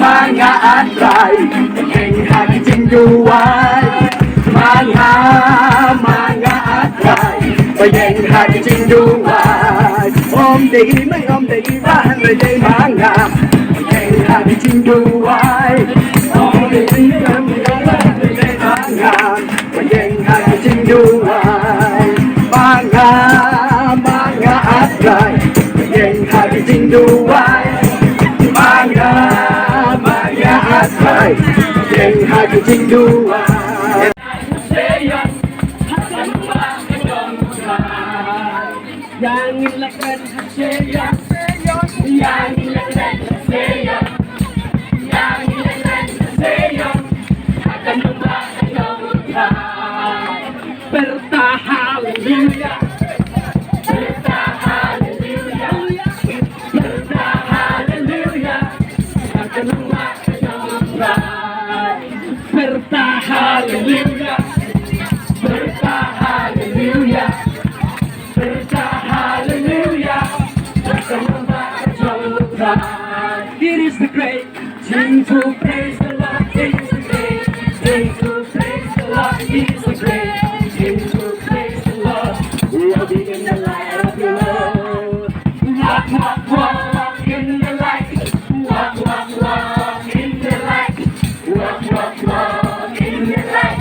manga atrai Yang hati cindu wai manga atrai Yang hati cindu wai Om degi mai om degi bahan rejai manga Yang hati cindu wai Om degi mai bahan rejai manga Yang hati cindu wai manga atrai Yang hati cindu wai manga atrai Yang hati cindu wai Yang ilakan hasilnya Yang ilakan hasilnya Yang ilakan hasilnya Akan membahagiakan Tuhan Bertahan haleluya Bertahan haleluya Bertahan haleluya Akan membahagiakan Tuhan Bertahan haleluya Bertahan haleluya It is the great thing to praise the Lord. It is the great thing to praise the Lord. It is the great thing to praise the Lord. Walking in the light of your love. Walk in the light. Walk in the light. Walk in the light.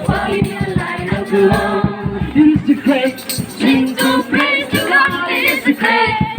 Walking in the light of your love. It is the great thing to praise the Lord. It is the great